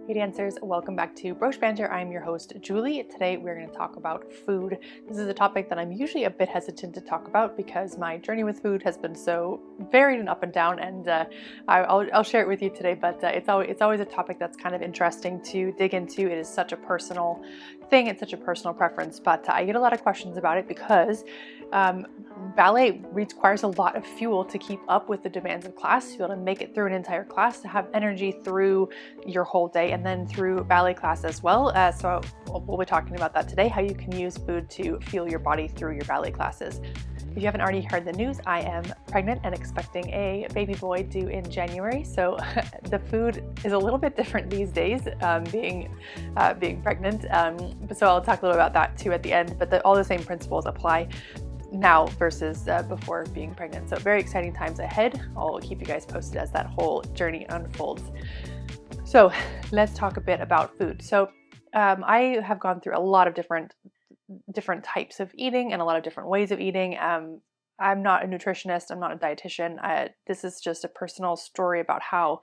Hey dancers, welcome back to Broche Banter. I'm your host, Julie. Today we're going to talk about food. This is a topic that I'm usually a bit hesitant to talk about because my journey with food has been so varied and up and down, and I'll share it with you today, but it's always a topic that's kind of interesting to dig into. It is such a personal thing, it's such a personal preference, but I get a lot of questions about it because ballet requires a lot of fuel to keep up with the demands of class, to be able to make it through an entire class, to have energy through your whole day and then through ballet class as well. So we'll be talking about that today, how you can use food to fuel your body through your ballet classes. If you haven't already heard the news, I am pregnant and expecting a baby boy due in January. So the food is a little bit different these days, being pregnant. So I'll talk a little about that too at the end, but all the same principles apply now versus before being pregnant. So very exciting times ahead. I'll keep you guys posted as that whole journey unfolds. So let's talk a bit about food. So I have gone through a lot of different types of eating and a lot of different ways of eating. I'm not a nutritionist. I'm not a dietitian. This is just a personal story about how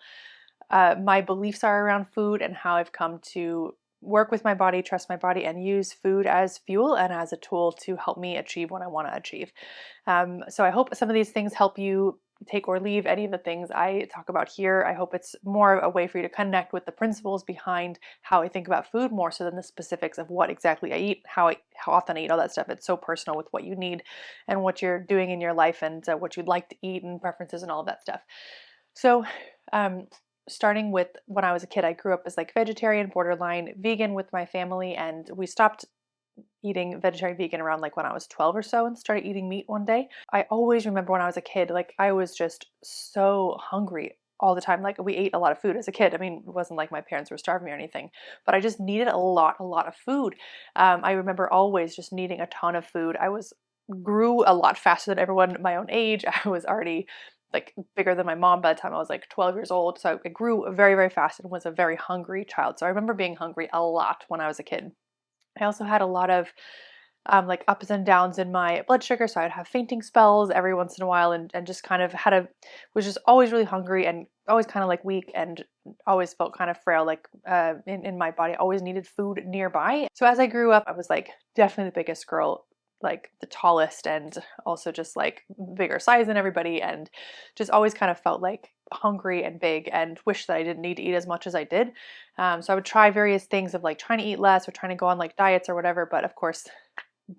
my beliefs are around food and how I've come to work with my body, trust my body, and use food as fuel and as a tool to help me achieve what I want to achieve. So I hope some of these things help you take or leave any of the things I talk about here. I hope it's more a way for you to connect with the principles behind how I think about food more so than the specifics of what exactly I eat, how often I eat, all that stuff. It's so personal with what you need and what you're doing in your life and what you'd like to eat and preferences and all of that stuff. So starting with when I was a kid, I grew up as like vegetarian, borderline vegan with my family, and we stopped eating vegetarian vegan around like when I was 12 or so and started eating meat one day. I always remember when I was a kid, like I was just so hungry all the time. Like we ate a lot of food as a kid. I mean, it wasn't like my parents were starving me or anything, but I just needed a lot of food. I remember always just needing a ton of food. Grew a lot faster than everyone my own age. I was already like bigger than my mom by the time I was like 12 years old. So I grew very, very fast and was a very hungry child. So I remember being hungry a lot when I was a kid. I also had a lot of like ups and downs in my blood sugar. So I'd have fainting spells every once in a while and just kind of was just always really hungry and always kind of like weak and always felt kind of frail, like in my body. I always needed food nearby. So as I grew up, I was like definitely the biggest girl, like the tallest, and also just like bigger size than everybody, and just always kind of felt like hungry and big and wished that I didn't need to eat as much as I did. So I would try various things of like trying to eat less or trying to go on like diets or whatever, but of course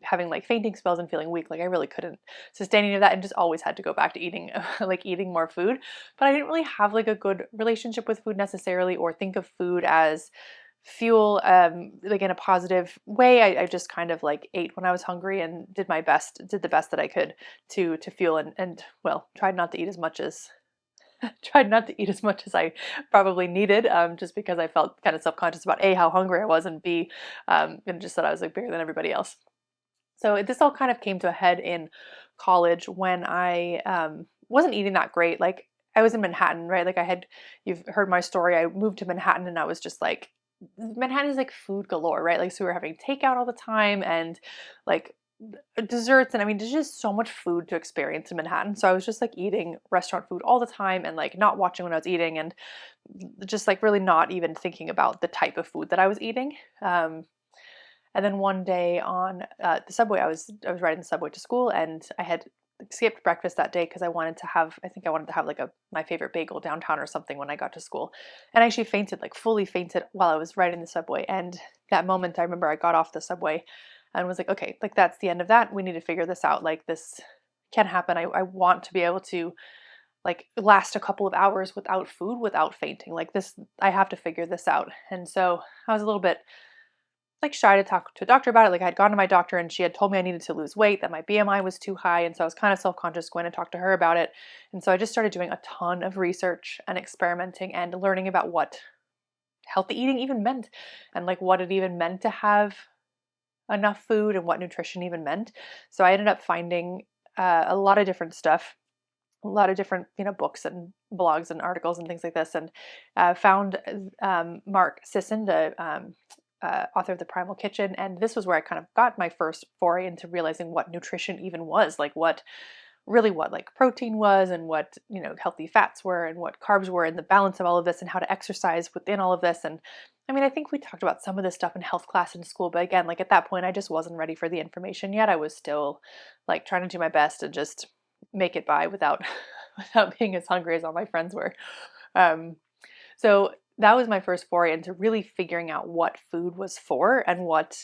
having like fainting spells and feeling weak, like I really couldn't sustain any of that and just always had to go back to eating like eating more food. But I didn't really have like a good relationship with food necessarily, or think of food as fuel like in a positive way. I just kind of like ate when I was hungry and did the best that I could to fuel and well, tried not to eat as much as I probably needed, just because I felt kind of self-conscious about A, how hungry I was, and B, and just that I was like bigger than everybody else. So this all kind of came to a head in college when I wasn't eating that great. Like I was in Manhattan, right? Like you've heard my story. I moved to Manhattan and I was just like, Manhattan is like food galore, right? Like, so we were having takeout all the time and like desserts. And I mean, there's just so much food to experience in Manhattan. So I was just like eating restaurant food all the time and like not watching when I was eating and just like really not even thinking about the type of food that I was eating. And then one day on the subway, I was riding the subway to school, and I had skipped breakfast that day because I wanted to have like my favorite bagel downtown or something when I got to school. And I actually fainted, like fully fainted while I was riding the subway. And that moment, I remember I got off the subway and was like, okay, like that's the end of that. We need to figure this out. Like this can happen. I want to be able to like last a couple of hours without food, without fainting. Like this, I have to figure this out. And so I was a little bit like shy to talk to a doctor about it. Like I had gone to my doctor and she had told me I needed to lose weight, that my BMI was too high. And so I was kind of self-conscious going to talk to her about it. And so I just started doing a ton of research and experimenting and learning about what healthy eating even meant and like what it even meant to have enough food and what nutrition even meant. So I ended up finding a lot of different stuff, a lot of different, books and blogs and articles and things like this, and found Mark Sisson, the author of The Primal Kitchen. And this was where I kind of got my first foray into realizing what nutrition even was, like what really what like protein was and what, healthy fats were and what carbs were and the balance of all of this and how to exercise within all of this. And I mean, I think we talked about some of this stuff in health class in school, but again, like at that point, I just wasn't ready for the information yet. I was still like trying to do my best to just make it by without without being as hungry as all my friends were. Um, so that was my first foray into really figuring out what food was for and what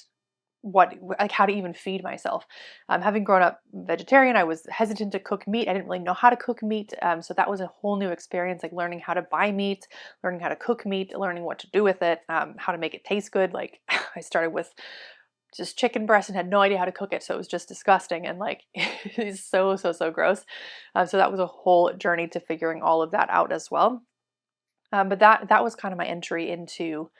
like how to even feed myself. Having grown up vegetarian, I was hesitant to cook meat. I didn't really know how to cook meat, so that was a whole new experience, like learning how to buy meat, learning how to cook meat, learning what to do with it, how to make it taste good. Like I started with just chicken breast and had no idea how to cook it, so it was just disgusting and like it's so gross. So that was a whole journey to figuring all of that out as well. But that was kind of my entry into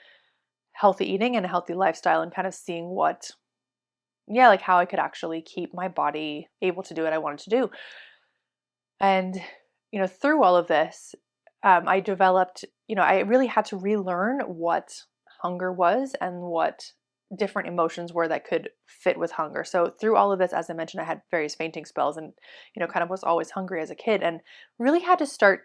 healthy eating and a healthy lifestyle and kind of seeing like how I could actually keep my body able to do what I wanted to do. And, through all of this, I developed, I really had to relearn what hunger was and what different emotions were that could fit with hunger. So through all of this, as I mentioned, I had various fainting spells and, kind of was always hungry as a kid and really had to start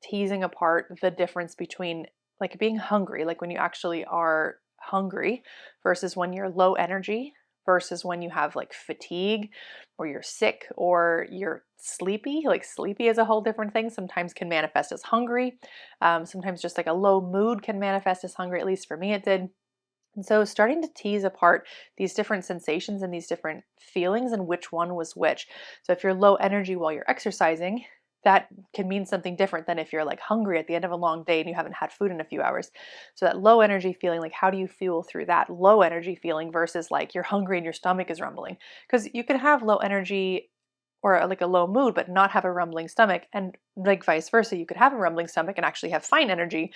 teasing apart the difference between like being hungry, like when you actually are hungry versus when you're low energy versus when you have like fatigue or you're sick or you're sleepy. Like sleepy is a whole different thing. Sometimes can manifest as hungry. Sometimes just like a low mood can manifest as hungry. At least for me, it did. And so starting to tease apart these different sensations and these different feelings and which one was which. So if you're low energy while you're exercising, that can mean something different than if you're like hungry at the end of a long day and you haven't had food in a few hours. So that low energy feeling, like how do you fuel through that low energy feeling versus like you're hungry and your stomach is rumbling? Because you can have low energy or like a low mood but not have a rumbling stomach, and like vice versa, you could have a rumbling stomach and actually have fine energy,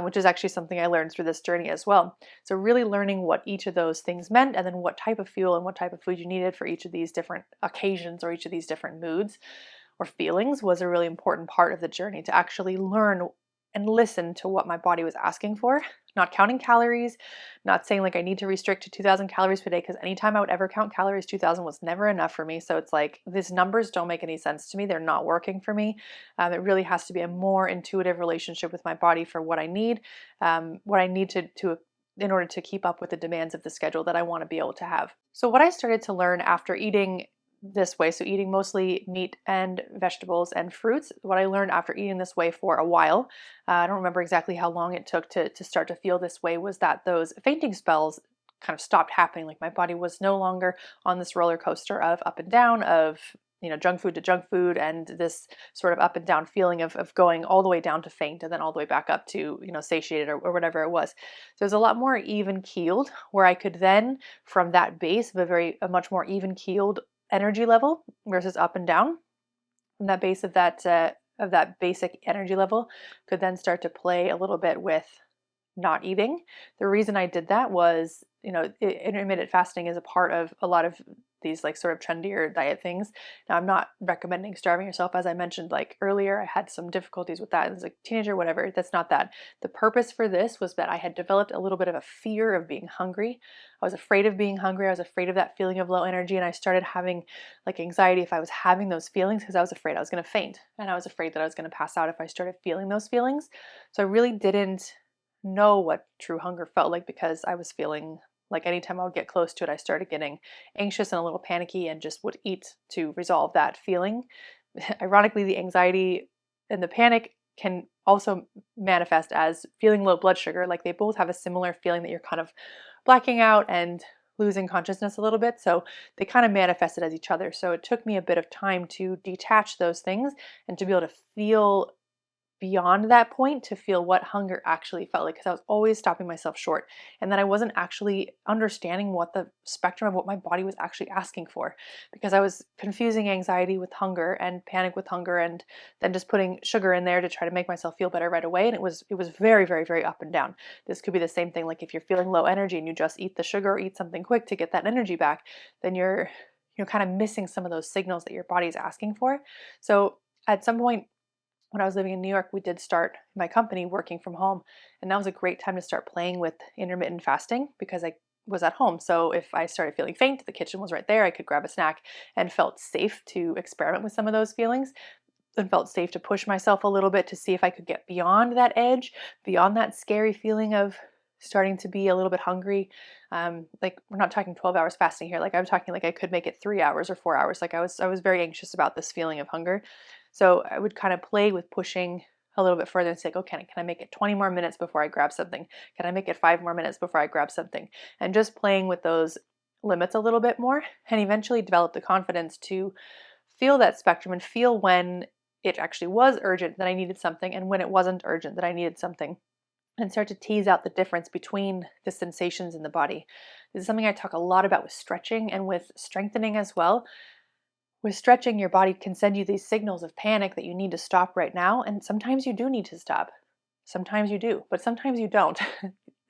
which is actually something I learned through this journey as well. So really learning what each of those things meant and then what type of fuel and what type of food you needed for each of these different occasions or each of these different moods or feelings was a really important part of the journey, to actually learn and listen to what my body was asking for, not counting calories, not saying like I need to restrict to 2,000 calories per day, because anytime I would ever count calories, 2,000 was never enough for me. So it's like these numbers don't make any sense to me. They're not working for me. It really has to be a more intuitive relationship with my body for what I need to in order to keep up with the demands of the schedule that I want to be able to have. So what I started to learn after eating this way, so eating mostly meat and vegetables and fruits, what I learned after eating this way for a while, I don't remember exactly how long it took to start to feel this way, was that those fainting spells kind of stopped happening. Like my body was no longer on this roller coaster of up and down, of junk food to junk food, and this sort of up and down feeling of going all the way down to faint and then all the way back up to satiated or whatever it was. So it was a lot more even keeled, where I could then, from that base of a much more even keeled energy level versus up and down, from that base of that basic energy level, could then start to play a little bit with not eating. The reason I did that was, intermittent fasting is a part of a lot of these like sort of trendier diet things. Now, I'm not recommending starving yourself. As I mentioned like earlier, I had some difficulties with that as a teenager, whatever. That's not that. The purpose for this was that I had developed a little bit of a fear of being hungry. I was afraid of being hungry. I was afraid of that feeling of low energy. And I started having like anxiety if I was having those feelings, because I was afraid I was going to faint. And I was afraid that I was going to pass out if I started feeling those feelings. So I really didn't know what true hunger felt like, because I was feeling like anytime I would get close to it, I started getting anxious and a little panicky and just would eat to resolve that feeling. Ironically, the anxiety and the panic can also manifest as feeling low blood sugar. Like they both have a similar feeling that you're kind of blacking out and losing consciousness a little bit. So they kind of manifested as each other. So it took me a bit of time to detach those things and to be able to feel beyond that point, to feel what hunger actually felt like, because I was always stopping myself short, and then I wasn't actually understanding what the spectrum of what my body was actually asking for, because I was confusing anxiety with hunger and panic with hunger, and then just putting sugar in there to try to make myself feel better right away. And it was very, very, very up and down. This could be the same thing, like if you're feeling low energy and you just eat the sugar or eat something quick to get that energy back, then you're kind of missing some of those signals that your body is asking for. So at some point when I was living in New York, we did start my company working from home. And that was a great time to start playing with intermittent fasting, because I was at home. So if I started feeling faint, the kitchen was right there. I could grab a snack and felt safe to experiment with some of those feelings and felt safe to push myself a little bit to see if I could get beyond that edge, beyond that scary feeling of starting to be a little bit hungry. Like we're not talking 12 hours fasting here. Like I'm talking like I could make it 3 hours or 4 hours. Like I was very anxious about this feeling of hunger. So I would kind of play with pushing a little bit further and say, okay, can I make it 20 more minutes before I grab something? Can I make it 5 more minutes before I grab something? And just playing with those limits a little bit more, and eventually develop the confidence to feel that spectrum and feel when it actually was urgent that I needed something and when it wasn't urgent that I needed something, and start to tease out the difference between the sensations in the body. This is something I talk a lot about with stretching and with strengthening as well. With stretching, your body can send you these signals of panic that you need to stop right now, and sometimes you do need to stop. Sometimes you do, but sometimes you don't.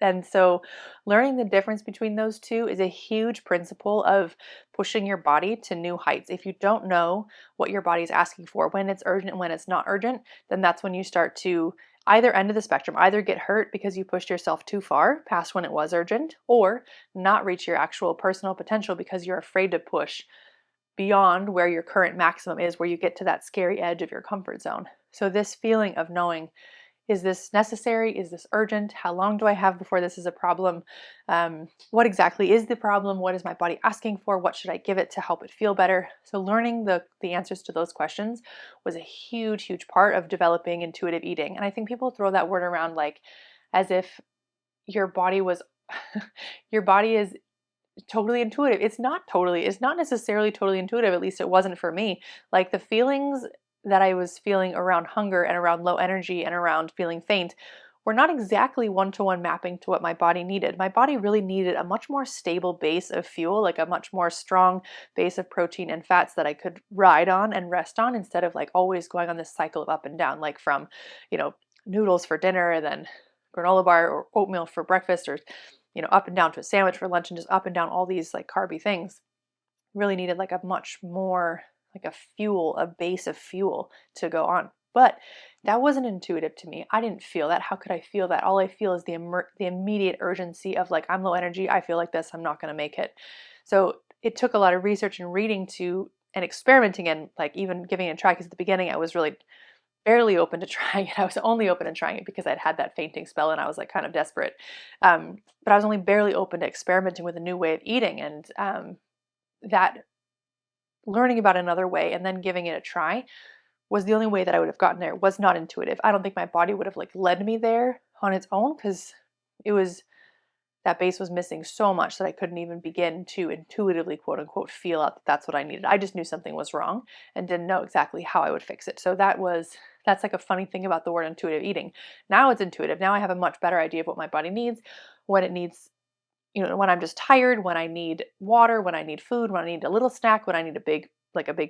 And so learning the difference between those two is a huge principle of pushing your body to new heights. If you don't know what your body is asking for, when it's urgent and when it's not urgent, then that's when you start to either end of the spectrum, either get hurt because you pushed yourself too far past when it was urgent, or not reach your actual personal potential because you're afraid to push beyond where your current maximum is, where you get to that scary edge of your comfort zone. So this feeling of knowing, is this necessary? Is this urgent? How long do I have before this is a problem? What exactly is the problem? What is my body asking for? What should I give it to help it feel better? So learning the answers to those questions was a huge, huge part of developing intuitive eating. And I think people throw that word around like as if your body was, your body is totally intuitive. It's not necessarily totally intuitive. At least it wasn't for me. Like the feelings that I was feeling around hunger and around low energy and around feeling faint were not exactly one-to-one mapping to what my body needed. My body really needed a much more stable base of fuel, like a much more strong base of protein and fats that I could ride on and rest on instead of like always going on this cycle of up and down, like from, noodles for dinner and then granola bar or oatmeal for breakfast, or up and down to a sandwich for lunch, and just up and down all these like carby things. Really needed like a much more like a base of fuel to go on. But that wasn't intuitive to me. I didn't feel that. How could I feel that? All I feel is the immediate urgency of like, I'm low energy. I feel like this. I'm not going to make it. So it took a lot of research and reading and experimenting and like even giving it a try. Because at the beginning I was really barely open to trying it. I was only open to trying it because I'd had that fainting spell and I was like kind of desperate. But I was only barely open to experimenting with a new way of eating, and that learning about another way and then giving it a try was the only way that I would have gotten there. It was not intuitive. I don't think my body would have like led me there on its own, because that base was missing so much that I couldn't even begin to intuitively, quote unquote, feel out that that's what I needed. I just knew something was wrong and didn't know exactly how I would fix it. So that's like a funny thing about the word intuitive eating. Now it's intuitive. Now I have a much better idea of what my body needs, when it needs, when I'm just tired, when I need water, when I need food, when I need a little snack, when I need a big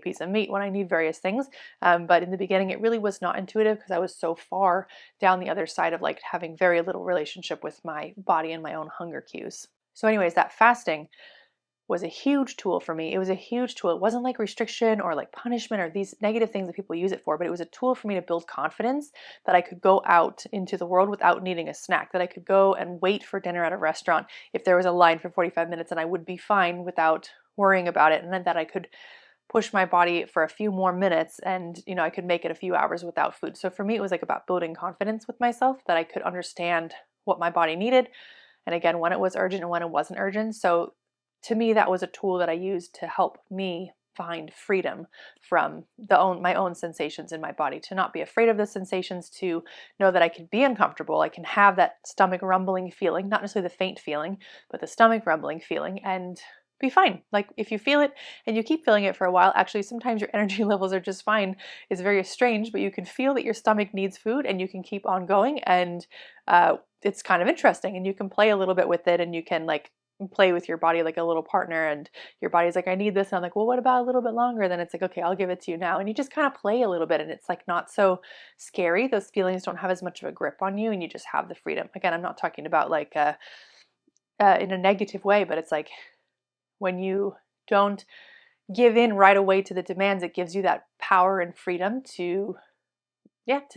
piece of meat, when I need various things. But in the beginning, it really was not intuitive because I was so far down the other side of like having very little relationship with my body and my own hunger cues. So anyways, that fasting was a huge tool for me. It was a huge tool. It wasn't like restriction or like punishment or these negative things that people use it for, but it was a tool for me to build confidence that I could go out into the world without needing a snack, that I could go and wait for dinner at a restaurant if there was a line for 45 minutes and I would be fine without worrying about it, and then that I could push my body for a few more minutes and I could make it a few hours without food. So for me, it was like about building confidence with myself, that I could understand what my body needed, and again, when it was urgent and when it wasn't urgent. So to me, that was a tool that I used to help me find freedom from my own sensations in my body, to not be afraid of the sensations, to know that I can be uncomfortable. I can have that stomach rumbling feeling, not necessarily the faint feeling, but the stomach rumbling feeling, and be fine. Like if you feel it and you keep feeling it for a while, actually sometimes your energy levels are just fine. It's very strange, but you can feel that your stomach needs food and you can keep on going, and it's kind of interesting, and you can play a little bit with it, and you can like play with your body like a little partner, and your body's like, I need this, and I'm like, well, what about a little bit longer? Then it's like, okay, I'll give it to you now, and you just kind of play a little bit, and it's like not so scary. Those feelings don't have as much of a grip on you, and you just have the freedom. Again, I'm not talking about like in a negative way, but it's like when you don't give in right away to the demands, it gives you that power and freedom to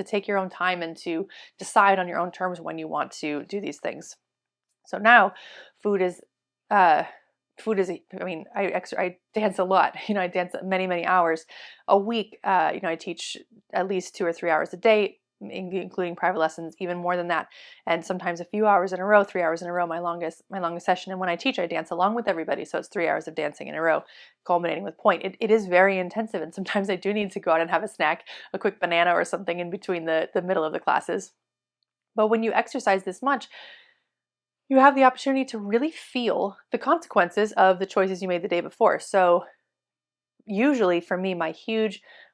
take your own time and to decide on your own terms when you want to do these things. So now food is food is, I mean, I dance a lot, I dance many, many hours a week. I teach at least 2 or 3 hours a day, including private lessons, even more than that. And sometimes a few hours in a row, 3 hours in a row, my longest session. And when I teach, I dance along with everybody. So it's 3 hours of dancing in a row, culminating with point. It is very intensive. And sometimes I do need to go out and have a snack, a quick banana or something in between the middle of the classes. But when you exercise this much, you have the opportunity to really feel the consequences of the choices you made the day before. So usually for me, my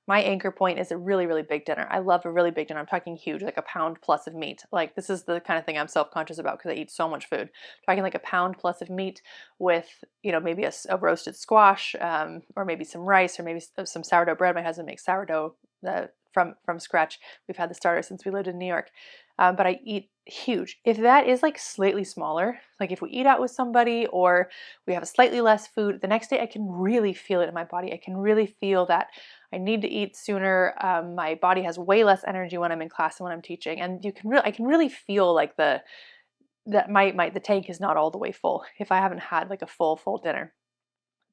anchor point is a really, really big dinner. I love a really big dinner. I'm talking huge, like a pound plus of meat. Like this is the kind of thing I'm self-conscious about because I eat so much food. I'm talking like a pound plus of meat with, maybe a roasted squash, or maybe some rice, or maybe some sourdough bread. My husband makes sourdough from scratch. We've had the starter since we lived in New York. But I eat huge. If that is like slightly smaller, like if we eat out with somebody or we have a slightly less food, the next day I can really feel it in my body. I can really feel that I need to eat sooner. My body has way less energy when I'm in class than when I'm teaching, and I can really feel like the tank is not all the way full if I haven't had like a full dinner.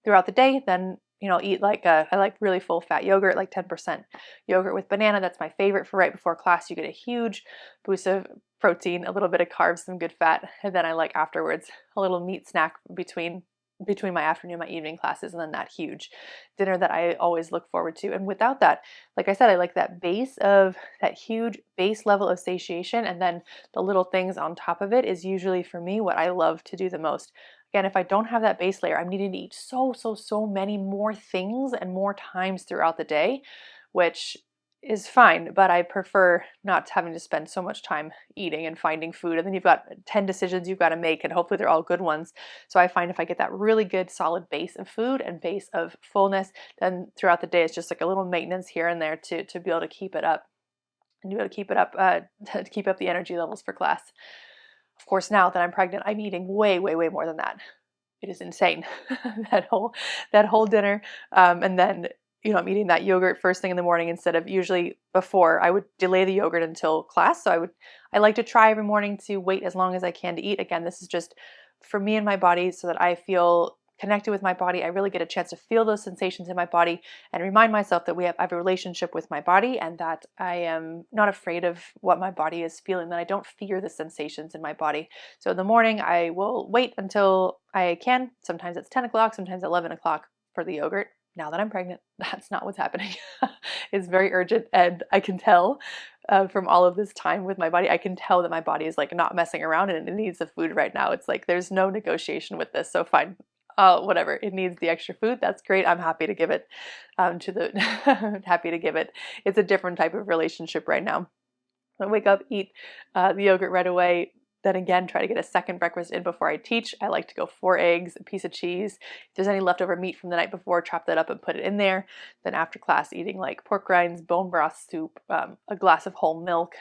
Throughout the day, then eat I like really full fat yogurt, like 10% yogurt with banana. That's my favorite for right before class. You get a huge boost of protein, a little bit of carbs, some good fat, and then I like afterwards a little meat snack between my afternoon, my evening classes, and then that huge dinner that I always look forward to. And without that, like I said, I like that huge base level of satiation, and then the little things on top of it is usually for me what I love to do the most. Again, if I don't have that base layer, I'm needing to eat so many more things and more times throughout the day, which is fine, but I prefer not having to spend so much time eating and finding food. And then you've got 10 decisions you've got to make, and hopefully they're all good ones. So I find if I get that really good solid base of food and base of fullness, then throughout the day it's just like a little maintenance here and there to be able to keep it up. And to be able to keep it up, to keep up the energy levels for class. Of course, now that I'm pregnant, I'm eating way more than that. It is insane. that whole dinner, and then I'm eating that yogurt first thing in the morning instead of usually before. I would delay the yogurt until class. So I like to try every morning to wait as long as I can to eat. Again, this is just for me and my body so that I feel connected with my body. I really get a chance to feel those sensations in my body and remind myself that I have a relationship with my body, and that I am not afraid of what my body is feeling, that I don't fear the sensations in my body. So in the morning, I will wait until I can. Sometimes it's 10 o'clock, sometimes 11 o'clock for the yogurt. Now that I'm pregnant, that's not what's happening. It's very urgent, and I can tell from all of this time with my body, I can tell that my body is like not messing around and it needs the food right now. It's like there's no negotiation with this, so fine. Whatever, it needs the extra food. That's great. I'm happy to give it happy to give it. It's a different type of relationship right now. I wake up, eat the yogurt right away. Then again, try to get a second breakfast in before I teach. I like to go 4 eggs, a piece of cheese. If there's any leftover meat from the night before, chop that up and put it in there. Then after class, eating like pork rinds, bone broth soup, a glass of whole milk,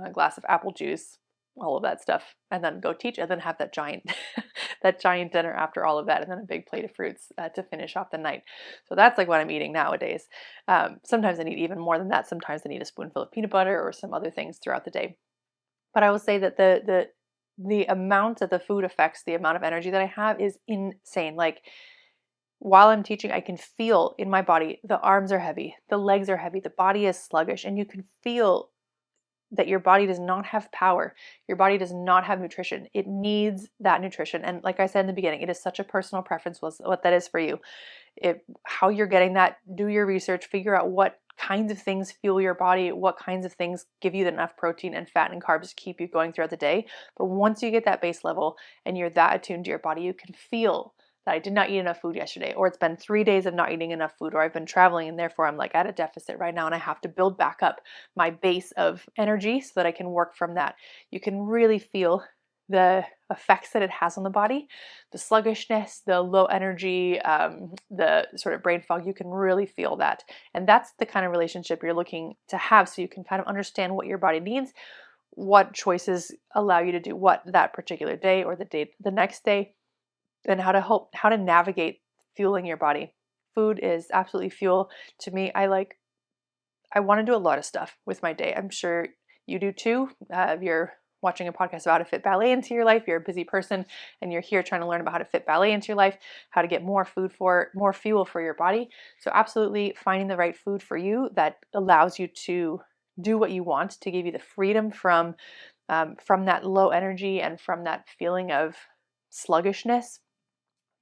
a glass of apple juice, all of that stuff, and then go teach, and then have that giant dinner after all of that, and then a big plate of fruits to finish off the night. So that's like what I'm eating nowadays. Sometimes I need even more than that. Sometimes I need a spoonful of peanut butter or some other things throughout the day. But I will say that the amount that the food affects the amount of energy that I have is insane. Like while I'm teaching, I can feel in my body, the arms are heavy, the legs are heavy, the body is sluggish, and you can feel that your body does not have power. Your body does not have nutrition. It needs that nutrition. And like I said in the beginning, it is such a personal preference what that is for you. How you're getting that, do your research, figure out what kinds of things fuel your body, what kinds of things give you enough protein and fat and carbs to keep you going throughout the day. But once you get that base level and you're that attuned to your body, you can feel that I did not eat enough food yesterday, or it's been 3 days of not eating enough food, or I've been traveling and therefore I'm like at a deficit right now and I have to build back up my base of energy so that I can work from that. You can really feel the effects that it has on the body, the sluggishness, the low energy, the sort of brain fog. You can really feel that. And that's the kind of relationship you're looking to have, so you can kind of understand what your body needs, what choices allow you to do what that particular day or the next day, and how to navigate fueling your body. Food is absolutely fuel to me. I want to do a lot of stuff with my day. I'm sure you do too. You're watching a podcast about how to fit ballet into your life, you're a busy person and you're here trying to learn about how to fit ballet into your life, how to get more fuel for your body. So absolutely finding the right food for you that allows you to do what you want, to give you the freedom from that low energy and from that feeling of sluggishness.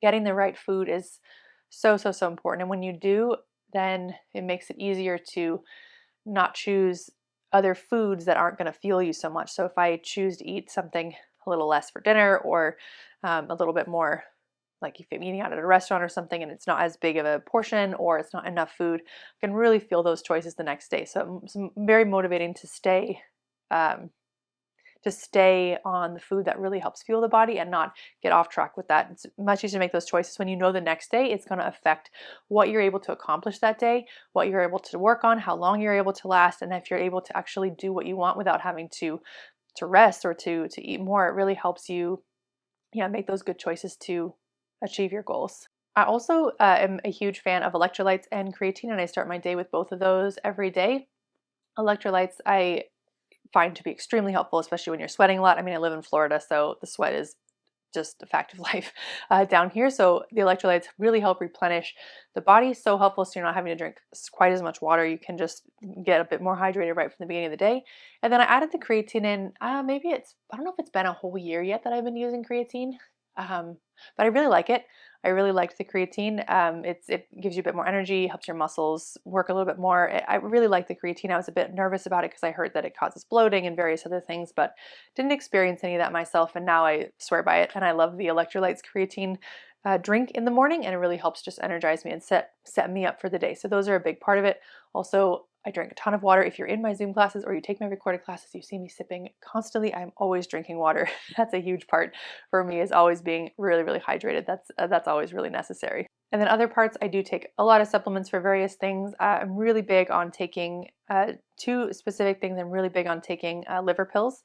Getting the right food is so, so, so important. And when you do, then it makes it easier to not choose other foods that aren't going to fuel you so much. So if I choose to eat something a little less for dinner, or a little bit more, like if I'm eating out at a restaurant or something and it's not as big of a portion or it's not enough food, I can really feel those choices the next day. So it's very motivating to stay on the food that really helps fuel the body and not get off track with that. It's much easier to make those choices when you know the next day it's going to affect what you're able to accomplish that day, what you're able to work on, how long you're able to last, and if you're able to actually do what you want without having to rest or to eat more. It really helps you make those good choices to achieve your goals. I also am a huge fan of electrolytes and creatine, and I start my day with both of those every day. Electrolytes I find to be extremely helpful, especially when you're sweating a lot. I mean, I live in Florida, so the sweat is just a fact of life down here. So the electrolytes really help replenish the body. So helpful, so you're not having to drink quite as much water. You can just get a bit more hydrated right from the beginning of the day. And then I added the creatine in. I don't know if it's been a whole year yet that I've been using creatine, but I really like it. I really liked the creatine. It gives you a bit more energy, helps your muscles work a little bit more. I really like the creatine. I was a bit nervous about it because I heard that it causes bloating and various other things, but didn't experience any of that myself. And now I swear by it. And I love the electrolytes creatine drink in the morning, and it really helps just energize me and set me up for the day. So those are a big part of it. Also, I drink a ton of water. If you're in my Zoom classes or you take my recorded classes, you see me sipping constantly. I'm always drinking water. That's a huge part for me, is always being really, really hydrated. That's always really necessary. And then other parts, I do take a lot of supplements for various things. I'm really big on taking two specific things. I'm really big on taking liver pills.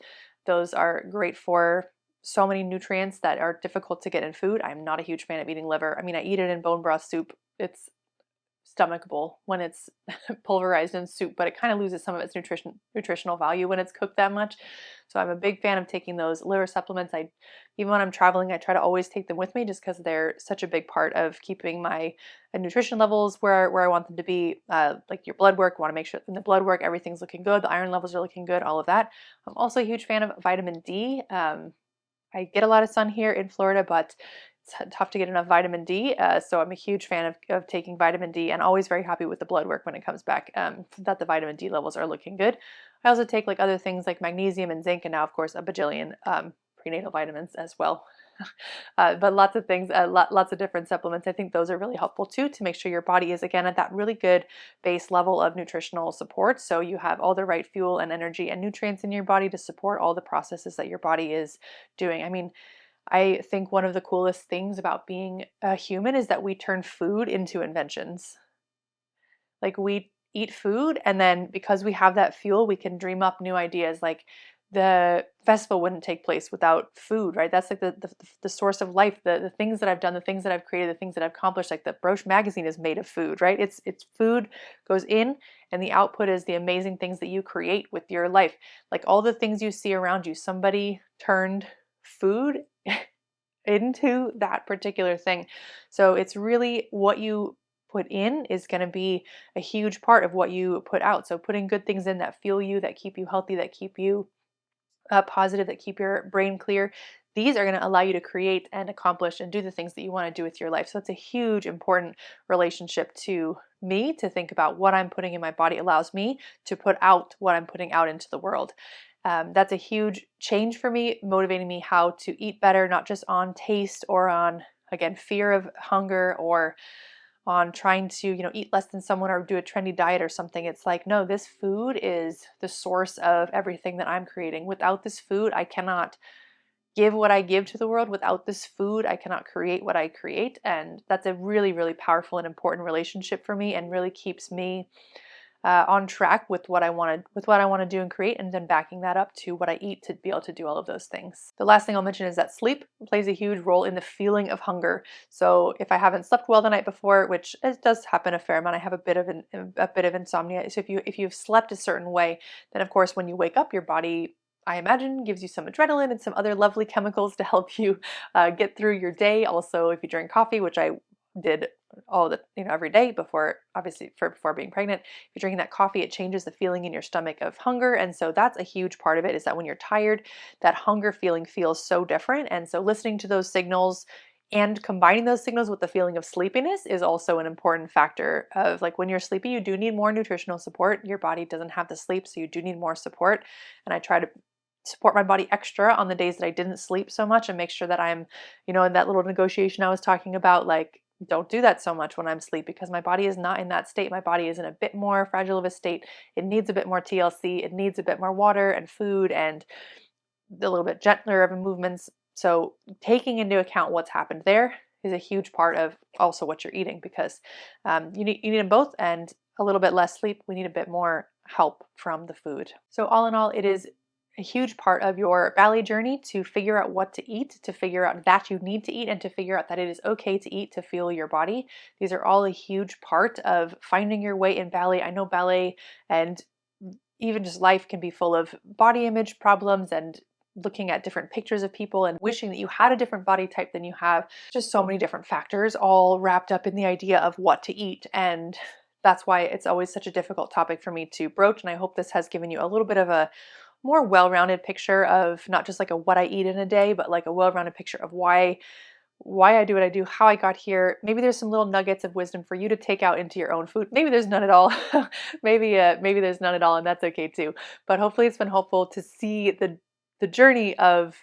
Those are great for so many nutrients that are difficult to get in food. I'm not a huge fan of eating liver. I mean, I eat it in bone broth soup. It's stomachable when it's pulverized in soup, but it kind of loses some of its nutritional value when it's cooked that much. So I'm a big fan of taking those liver supplements. Even when I'm traveling, I try to always take them with me, just because they're such a big part of keeping my nutrition levels where I want them to be. Like your blood work, want to make sure in the blood work everything's looking good, the iron levels are looking good, all of that. I'm also a huge fan of vitamin D. I get a lot of sun here in Florida, but it's tough to get enough vitamin D, so I'm a huge fan of taking vitamin D, and always very happy with the blood work when it comes back, that the vitamin D levels are looking good. I also take like other things like magnesium and zinc, and now of course a bajillion prenatal vitamins as well. But lots of things, lots of different supplements. I think those are really helpful too, to make sure your body is again at that really good base level of nutritional support, so you have all the right fuel and energy and nutrients in your body to support all the processes that your body is doing. I mean, I think one of the coolest things about being a human is that we turn food into inventions. Like, we eat food, and then because we have that fuel, we can dream up new ideas. Like, the festival wouldn't take place without food, right? That's like the source of life. The things that I've done, the things that I've created, the things that I've accomplished. Like the Broche magazine is made of food, right? It's food goes in, and the output is the amazing things that you create with your life. Like all the things you see around you, somebody turned food into that particular thing. So it's really what you put in is going to be a huge part of what you put out. So putting good things in that fuel you, that keep you healthy, that keep you positive, that keep your brain clear, these are going to allow you to create and accomplish and do the things that you want to do with your life. So it's a huge, important relationship to me, to think about what I'm putting in my body allows me to put out what I'm putting out into the world. That's a huge change for me, motivating me how to eat better, not just on taste or on, again, fear of hunger, or on trying to, eat less than someone or do a trendy diet or something. It's like, no, this food is the source of everything that I'm creating. Without this food, I cannot give what I give to the world. Without this food, I cannot create what I create. And that's a really, really powerful and important relationship for me, and really keeps me on track with what I want to do and create, and then backing that up to what I eat to be able to do all of those things. The last thing I'll mention is that sleep plays a huge role in the feeling of hunger. So if I haven't slept well the night before, which it does happen a fair amount, I have a bit of insomnia. So if you've slept a certain way, then of course when you wake up, your body I imagine gives you some adrenaline and some other lovely chemicals to help you get through your day. Also, if you drink coffee, which I did all the every day before, obviously before being pregnant, if you're drinking that coffee, it changes the feeling in your stomach of hunger, and so that's a huge part of it. Is that when you're tired, that hunger feeling feels so different, and so listening to those signals and combining those signals with the feeling of sleepiness is also an important factor of like when you're sleepy, you do need more nutritional support. Your body doesn't have the sleep, so you do need more support. And I try to support my body extra on the days that I didn't sleep so much and make sure that I'm, in that little negotiation I was talking about, like don't do that so much when I'm asleep because my body is not in that state. My body is in a bit more fragile of a state. It needs a bit more TLC. It needs a bit more water and food and a little bit gentler of movements. So taking into account what's happened there is a huge part of also what you're eating because you need them both, and a little bit less sleep. We need a bit more help from the food. So all in all, it is a huge part of your ballet journey to figure out what to eat, to figure out that you need to eat, and to figure out that it is okay to eat to fuel your body. These are all a huge part of finding your way in ballet. I know ballet and even just life can be full of body image problems and looking at different pictures of people and wishing that you had a different body type than you have. Just so many different factors all wrapped up in the idea of what to eat. And that's why it's always such a difficult topic for me to broach. And I hope this has given you a little bit of a more well-rounded picture of not just like a what I eat in a day, but like a well-rounded picture of why I do what I do, how I got here. Maybe there's some little nuggets of wisdom for you to take out into your own food. Maybe there's none at all. maybe there's none at all, and that's okay too. But hopefully it's been helpful to see the journey of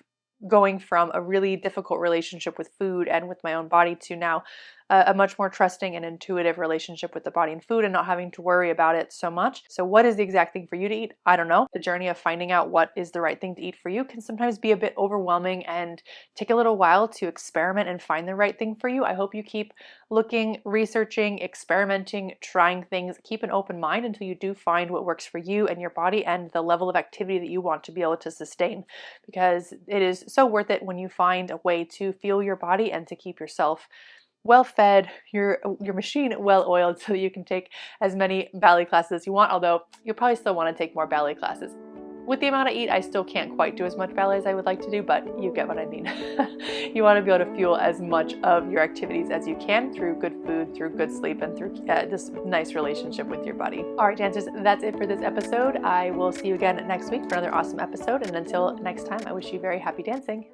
going from a really difficult relationship with food and with my own body to now a much more trusting and intuitive relationship with the body and food and not having to worry about it so much. So what is the exact thing for you to eat? I don't know. The journey of finding out what is the right thing to eat for you can sometimes be a bit overwhelming and take a little while to experiment and find the right thing for you. I hope you keep looking, researching, experimenting, trying things. Keep an open mind until you do find what works for you and your body and the level of activity that you want to be able to sustain, because it is so worth it when you find a way to fuel your body and to keep yourself well fed, your machine well oiled, so that you can take as many ballet classes as you want, although you'll probably still want to take more ballet classes. With the amount I eat, I still can't quite do as much ballet as I would like to do, but you get what I mean. You want to be able to fuel as much of your activities as you can through good food, through good sleep, and through this nice relationship with your body. All right, dancers, that's it for this episode. I will see you again next week for another awesome episode, and until next time, I wish you very happy dancing.